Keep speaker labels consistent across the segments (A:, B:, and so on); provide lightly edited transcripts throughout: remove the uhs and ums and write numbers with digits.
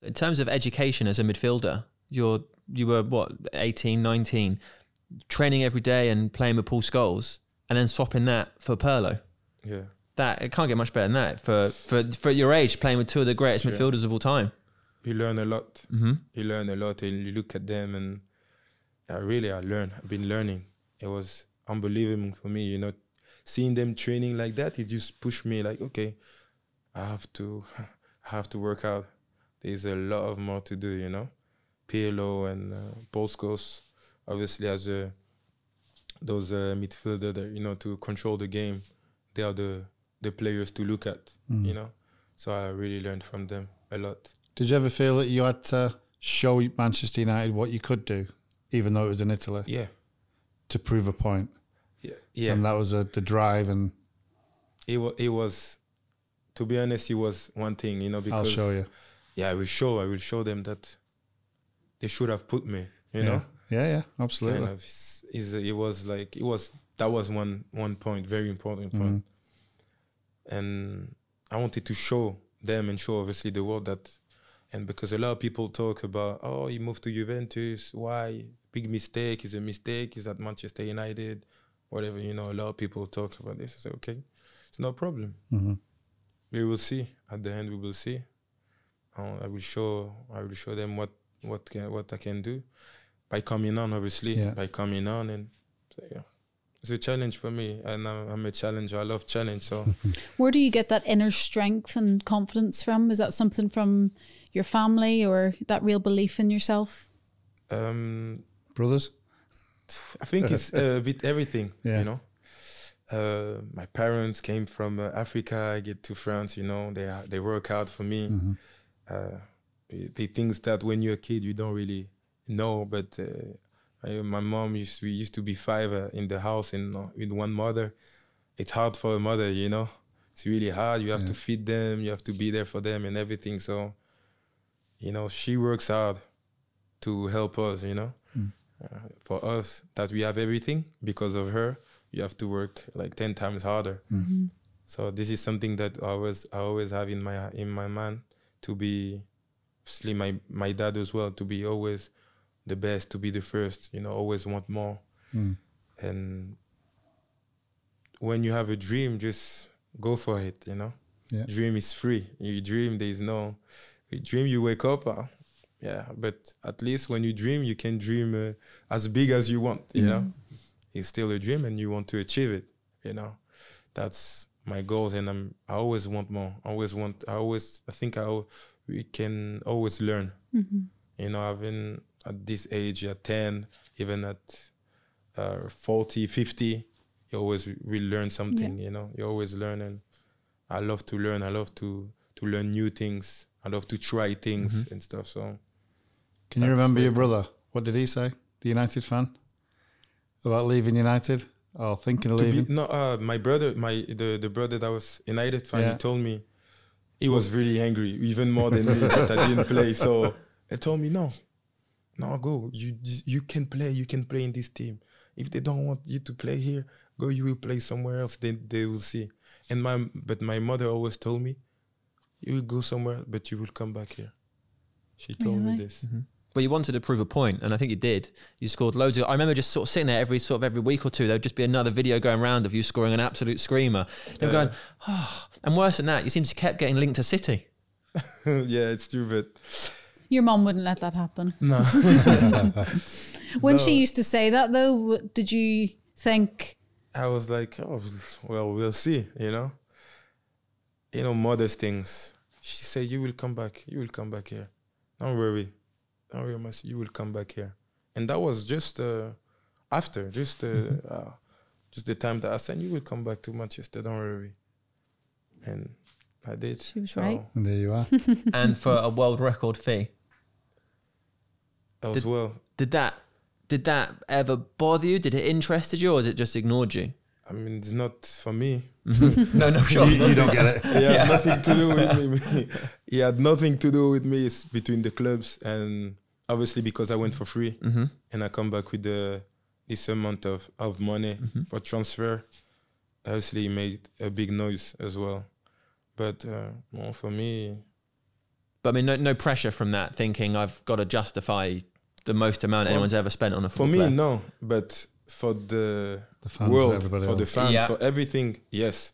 A: In terms of education as a midfielder, you were what, 18, 19, training every day and playing with Paul Scholes, and then swapping that for Pirlo.
B: Yeah.
A: That, it can't get much better than that for your age, playing with two of the greatest midfielders of all time.
B: You learn a lot.
A: Mm-hmm.
B: You learn a lot, and you look at them, and I learned. I've been learning. It was unbelievable for me, you know, seeing them training like that. It just pushed me like, okay, I have to work out. There's a lot of more to do, you know. Pirlo and Paul Scholes, obviously, as those midfielder that, you know, to control the game, they are the players to look at, you know. So I really learned from them a lot.
C: Did you ever feel that you had to show Manchester United what you could do, even though it was in Italy?
B: Yeah.
C: To prove a point?
B: Yeah.
C: And that was the drive, and...
B: It was, to be honest, it was one thing, you know, because...
C: I'll show you.
B: Yeah, I will show them that they should have put me, you know?
C: Yeah, absolutely.
B: Kind of, that was one point, very important point. And I wanted to show them and show obviously the world that, and because a lot of people talk about, oh, he moved to Juventus, why? Big mistake, is a mistake, is at Manchester United, whatever, you know, a lot of people talk about this. I say, okay, it's no problem. We will see. At the end, we will see. I will show them what I can do by coming on, obviously, by coming on, and so, yeah, it's a challenge for me, and I'm a challenger. I love challenge. So,
D: where do you get that inner strength and confidence from? Is that something from your family, or that real belief in yourself?
C: Brothers,
B: I think it's a bit everything. You know. My parents came from Africa. I get to France, you know, they work hard for me. The things that when you're a kid you don't really know, but my mom we used to be five in the house with one mother. It's hard for a mother, you know. It's really hard. You have to feed them, you have to be there for them and everything. So, you know, she works hard to help us, you know. For us, that we have everything because of her. You have to work like 10 times harder. So this is something that I always have in my mind, to be, obviously my dad as well, to be always the best, to be the first, you know, always want more. And when you have a dream, just go for it, you know. Dream is free. You dream, you dream, you wake up, but at least when you dream, you can dream as big as you want, you know. It's still a dream and you want to achieve it, you know. That's my goals, and I always want more. I think we can always learn. You know, I've been at this age, at 10, even at 40, 50, you always will learn something, you know. You always learn, and I love to learn. I love to learn new things. I love to try things and stuff, so.
C: Can you remember your brother? What did he say, the United fan? About leaving United, or thinking of leaving?
B: My brother, the brother that was United fan, he told me he was really angry, even more than me, that I didn't play. So he told me, no, go. You can play in this team. If they don't want you to play here, go. You will play somewhere else. Then they will see. But my mother always told me, you will go somewhere, but you will come back here. She told me this.
A: Well, you wanted to prove a point, and I think you did. You scored loads of... I remember just sort of sitting there every week or two, there would just be another video going around of you scoring an absolute screamer. And going, oh. And worse than that, you seem to kept getting linked to City.
B: Yeah, it's true, but...
D: Your mum wouldn't let that happen.
B: No.
D: When she used to say that, though, did you think...
B: I was like, oh, well, we'll see, you know? You know, mother's things. She said, you will come back. You will come back here. Don't worry. You will come back here. And that was just after, just the time that I said, you will come back to Manchester, don't worry. And I did.
D: She was right.
C: And there you are.
A: And for a world record fee.
B: As well.
A: Did that ever bother you? Did it interest you, or has it just ignored you?
B: I mean, it's not for me.
A: No, sure.
C: You don't get it.
B: It has nothing to do with me. It had nothing to do with me. It's between the clubs, and obviously because I went for free and I come back with this amount of money for transfer, obviously it made a big noise as well. But well, for me,
A: But I mean, no pressure from that, thinking I've got to justify the most amount anyone's ever spent on a football player.
B: For me, no. But for the
C: fans,
B: world, for the fans,
A: Yeah.
B: for everything, yes.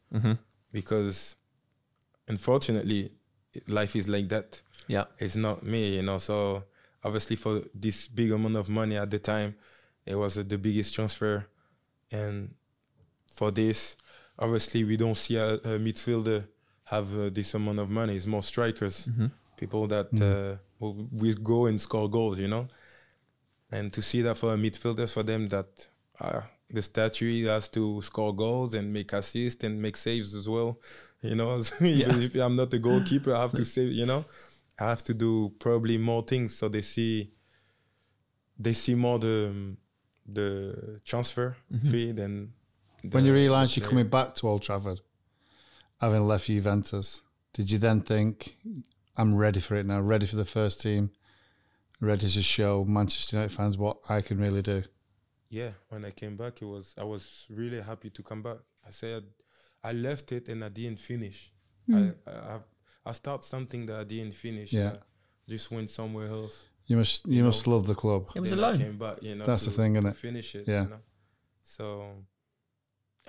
B: Because unfortunately, life is like that.
A: Yeah.
B: It's not me, you know. So obviously for this big amount of money at the time, it was the biggest transfer. And for this, obviously we don't see a midfielder have this amount of money. It's more strikers, people that will go and score goals, you know. And to see that for a midfielder, for them that the statue has to score goals and make assists and make saves as well, you know. Even if I'm not a goalkeeper, I have to save, you know. I have to do probably more things, so they see more the transfer fee than.
C: When you realised you're coming back to Old Trafford, having left Juventus, did you then think, I'm ready for it now, ready for the first team, ready to show Manchester United fans what I can really do?
B: Yeah, when I came back, I was really happy to come back. I said I left it and I didn't finish. I start something that I didn't finish.
C: Yeah,
B: just went somewhere else.
C: You must love the club.
A: It was
B: Then
A: alone.
B: I came back, you know.
C: That's the thing, isn't it?
B: Finish it.
C: Yeah.
B: You know? So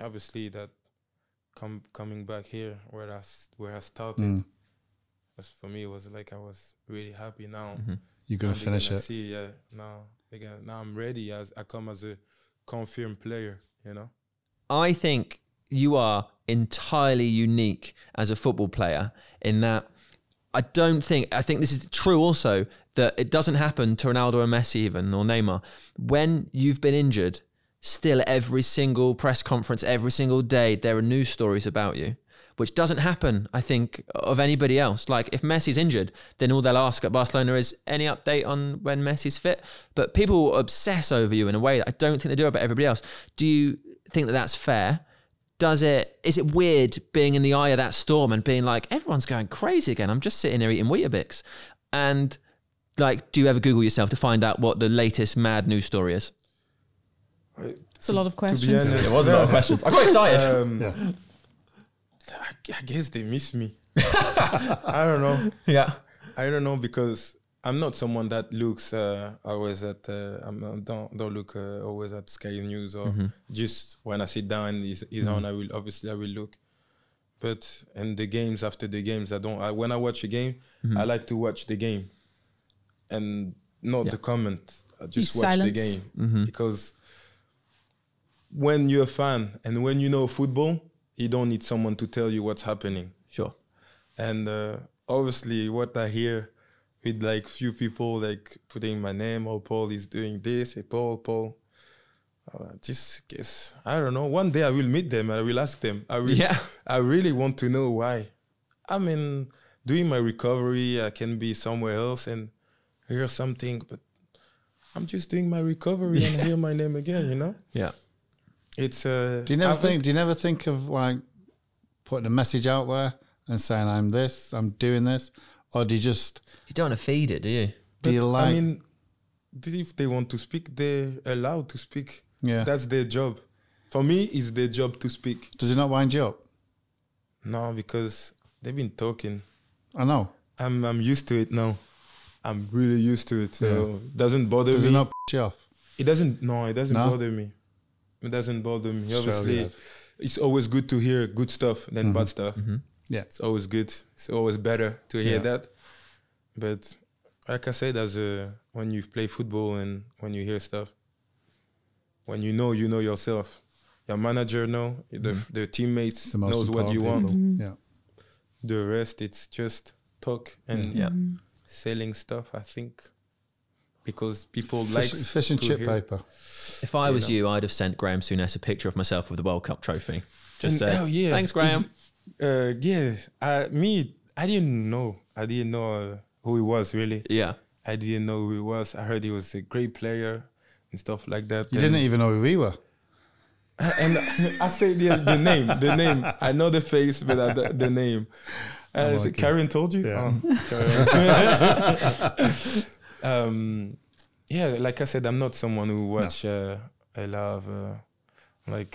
B: obviously that coming back here where I started, for me it was like I was really happy now.
C: You're gonna finish it.
B: See, now I'm ready I come as a confirmed player, you know.
A: I think you are entirely unique as a football player in that I think this is true also, that it doesn't happen to Ronaldo or Messi even, or Neymar. When you've been injured, still every single press conference, every single day, there are news stories about you, which doesn't happen, I think, of anybody else. Like if Messi's injured, then all they'll ask at Barcelona is any update on when Messi's fit. But people obsess over you in a way that I don't think they do about everybody else. Do you think that that's fair? Is it weird being in the eye of that storm and being like, everyone's going crazy again, I'm just sitting here eating Weetabix? And like, do you ever Google yourself to find out what the latest mad news story is?
D: It's a lot of questions.
B: To be honest,
A: It was a lot of questions. I got excited.
B: I guess they miss me. I don't know.
A: Yeah.
B: I don't know, because I'm not someone that looks always at. Don't look always at Sky News or just when I sit down and he's on. I will look. But in the games, after the games, I don't. When I watch a game, I like to watch the game, and not the comment. I just watch the game because when you're a fan and when you know football, you don't need someone to tell you what's happening.
A: Sure.
B: And obviously, what I hear with like few people like putting my name, oh, Paul is doing this, hey, Paul. Just guess, I don't know. One day I will meet them and I will ask them. I really want to know why. I mean, doing my recovery, I can be somewhere else and hear something, but I'm just doing my recovery and hear my name again, you know?
A: Yeah.
B: It's
C: Do you never think of like putting a message out there and saying I'm this, I'm doing this, or do you just?
A: You don't want to feed it, do you?
B: I mean, if they want to speak, they're allowed to speak.
C: Yeah,
B: that's their job. For me, it's their job to speak.
C: Does it not wind you up?
B: No, because they've been talking.
C: I know.
B: I'm used to it now. I'm really used to it. So it doesn't bother me.
C: Does it not piss you off?
B: It doesn't. No, it doesn't bother me. It doesn't bother me. Obviously, it's always good to hear good stuff than bad stuff.
C: Yeah,
B: it's always good. It's always better to hear that. But like I said, when you play football and when you hear stuff, when you know yourself. Your manager the teammates knows what you want.
C: Yeah.
B: The rest, it's just talk and selling stuff, I think. Because people like
C: fish and chip paper.
A: If I was you, I'd have sent Graham Souness a picture of myself with the World Cup trophy. Just say, thanks, Graham.
B: I didn't know. I didn't know who he was, really.
A: Yeah.
B: I didn't know who he was. I heard he was a great player and stuff like that.
C: You didn't even know who we were.
B: And I say the name. I know the face, but the name. Karen told you?
C: Yeah.
B: Like I said, I'm not someone who watch a lot of I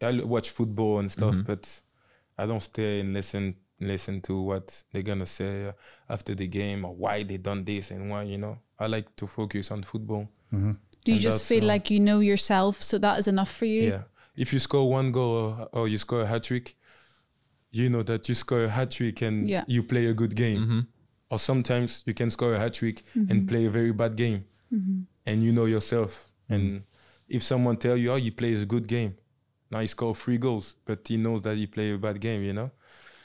B: watch football and stuff, but I don't stay and listen listen to what they're gonna say after the game or why they done this and why, you know. I like to focus on football.
C: Mm-hmm.
D: Do you just feel like you know yourself, so that is enough for you?
B: Yeah. If you score one goal or you score a hat-trick, you know that you score a hat-trick and you play a good game.
A: Mm-hmm.
B: Or sometimes you can score a hat-trick and play a very bad game. And you know yourself. And if someone tell you, oh, you play a good game, now he scored 3 goals, but he knows that he play a bad game, you know?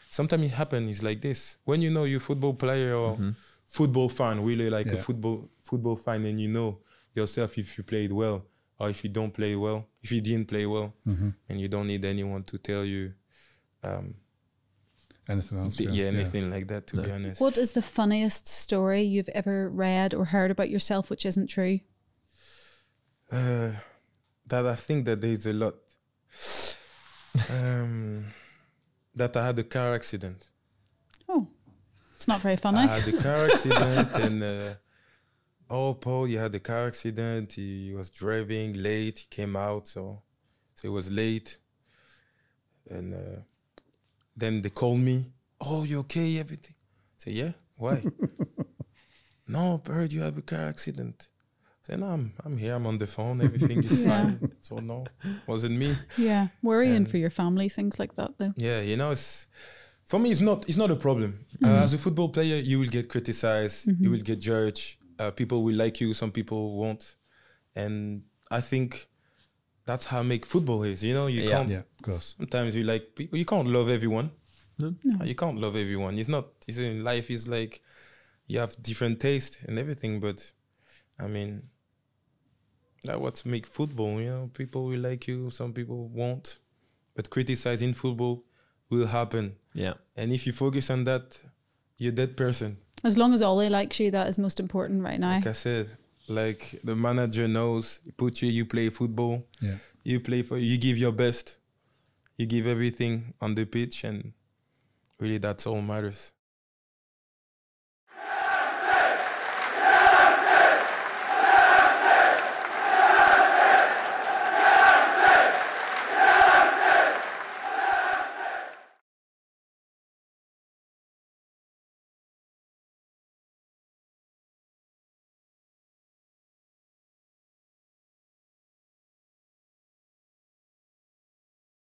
B: Sometimes it happens, it's like this. When you know you're a football player or football fan, really like a football fan, and you know yourself if you played well or if you don't play well, if you didn't play well, and you don't need anyone to tell you
C: anything else.
B: Anything like that, to be honest.
D: What is the funniest story you've ever read or heard about yourself which isn't true?
B: That I think that there's a lot. That I had a car accident.
D: Oh, it's not very funny.
B: I had a car accident and Paul, he had a car accident. He was driving late. He came out, so he was late. And then they called me. Oh, you okay? Everything? I say, yeah. Why? No, Bird, you have a car accident. I say, no, I'm here. I'm on the phone. Everything is fine. So no, wasn't me.
D: Yeah, worrying for your family, things like that, though.
B: Yeah, you know, for me, it's not a problem. As a football player, you will get criticized. You will get judged. People will like you. Some people won't. And I think that's how make football is. You know, you can't.
C: Yeah, of course.
B: Sometimes you like people. You can't love everyone.
A: No.
B: You can't love everyone. It's not. It's in life is like you have different taste and everything. But I mean, that's what make football. You know, people will like you. Some people won't. But criticizing football will happen.
A: Yeah.
B: And if you focus on that, you're that person.
D: As long as Ollie likes you, that is most important right now.
B: Like I said, like the manager knows, you play football.
C: Yeah.
B: You give your best. You give everything on the pitch, and really that's all matters.